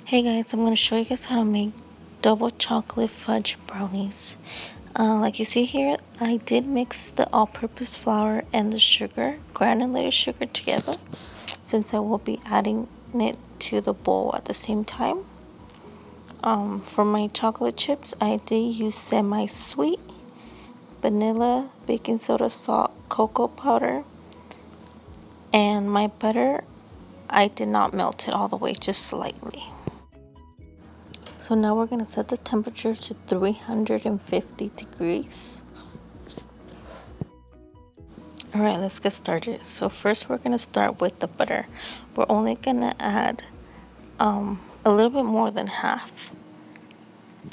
Hey guys, I'm going to show you guys how to make double chocolate fudge brownies. Like you see here, I did mix the all-purpose flour and the sugar, granulated sugar together, since I will be adding it to the bowl at the same time. For my chocolate chips, I did use semi-sweet, vanilla, baking soda, salt, cocoa powder, and my butter, I did not melt it all the way, just slightly. So now we're going to set the temperature to 350 degrees. Alright, let's get started. So first we're going to start with the butter. We're only going to add a little bit more than half.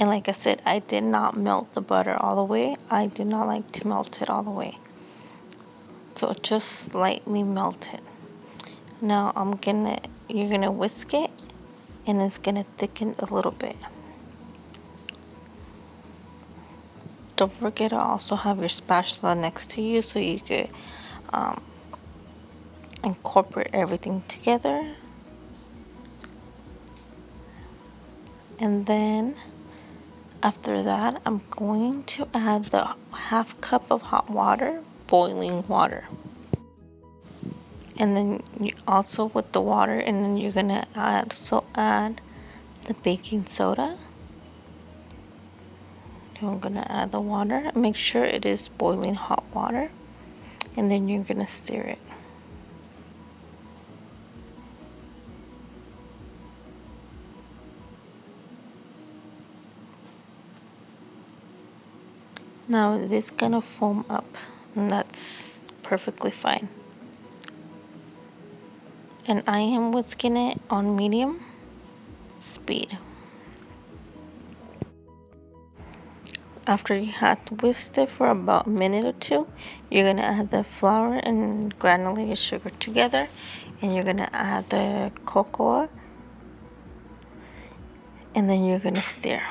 And like I said, I did not melt the butter all the way. I do not like to melt it all the way. So just slightly melt it. Now you're going to whisk it, and it's going to thicken a little bit. Don't forget to also have your spatula next to you so you could incorporate everything together. And then after that, I'm going to add the half cup of hot water, boiling water. And then you also with the water, and then you're gonna add the baking soda. I'm gonna add the water. Make sure it is boiling hot water, and then you're gonna stir it. Now it is gonna foam up, and that's perfectly fine. And I am whisking it on medium speed. After you have whisked it for about a minute or two, you're going to add the flour and granulated sugar together, and you're going to add the cocoa, and then you're going to stir.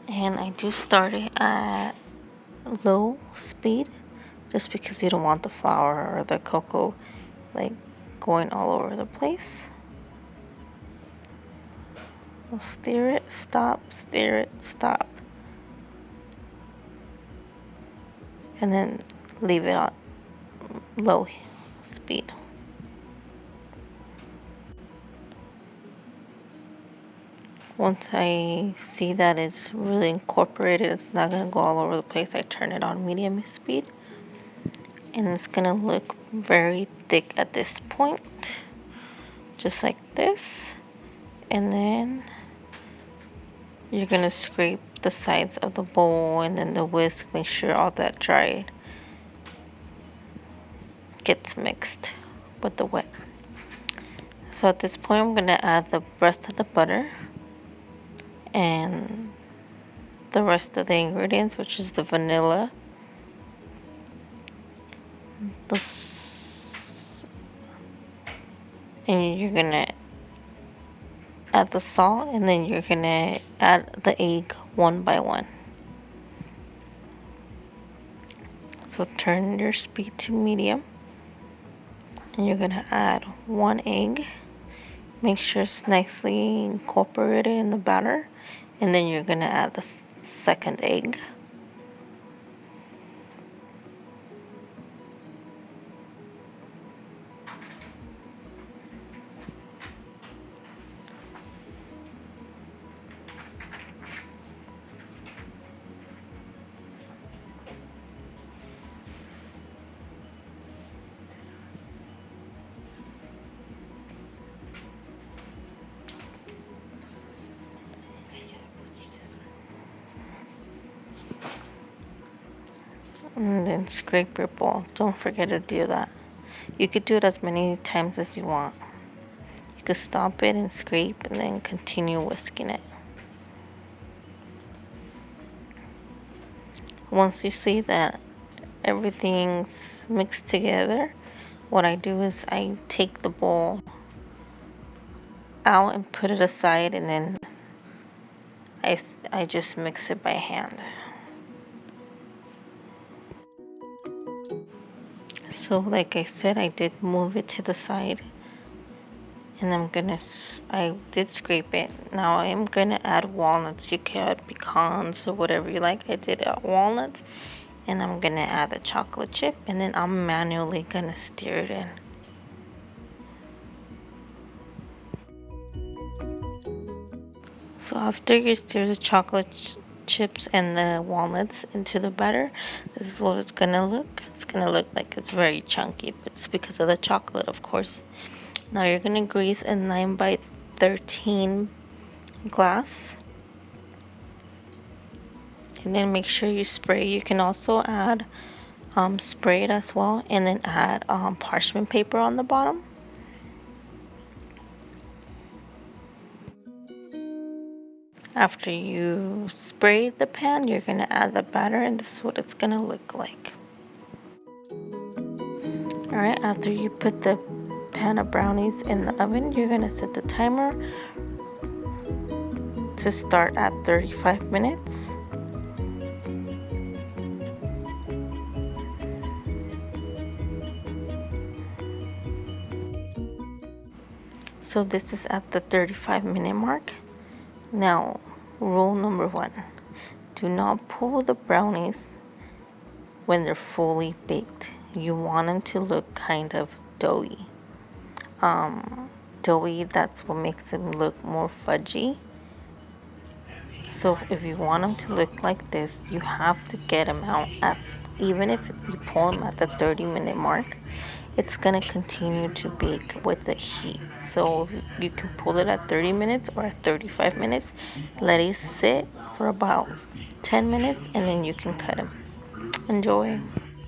And I do start it at low speed just because you don't want the flour or the cocoa like going all over the place. We'll stir it, stop, stir it, stop. And then leave it on low speed. Once I see that it's really incorporated, it's not going to go all over the place, I turn it on medium speed. And it's going to look very thick at this point. Just like this. And then you're going to scrape the sides of the bowl and then the whisk. Make sure all that dry gets mixed with the wet. So at this point, I'm going to add the rest of the butter and the rest of the ingredients, which is the vanilla, and you're gonna add the salt, and then you're gonna add the egg one by one. So turn your speed to medium, and you're gonna add one egg. Make sure it's nicely incorporated in the batter, and then you're gonna add the second egg. And then scrape your bowl. Don't forget to do that. You could do it as many times as you want. You could stop it and scrape and then continue whisking it. Once you see that everything's mixed together, what I do is I take the bowl out and put it aside, and then I just mix it by hand. So like I said, I did move it to the side, And I did scrape it. Now I'm gonna add walnuts. You can add pecans or whatever you like. I did add walnuts. And I'm gonna add the chocolate chip, and then I'm manually gonna stir it in. So after you stir the chocolate chips and the walnuts into the batter, this is what it's gonna look. It's gonna look like it's very chunky, but it's because of the chocolate, of course. Now you're gonna grease a 9 by 13 glass, and then make sure you spray. You can also add spray it as well, and then add parchment paper on the bottom. After you spray the pan, you're gonna add the batter, and this is what it's gonna look like. Alright, after you put the pan of brownies in the oven, you're gonna set the timer to start at 35 minutes. So this is at the 35-minute mark. Now, rule number 1. Do not pull the brownies when they're fully baked. You want them to look kind of doughy. Doughy, that's what makes them look more fudgy. So if you want them to look like this, you have to get them out even if you pull them at the 30-minute mark, it's gonna continue to bake with the heat. So you can pull it at 30 minutes or at 35 minutes, let it sit for about 10 minutes, and then you can cut them. Enjoy.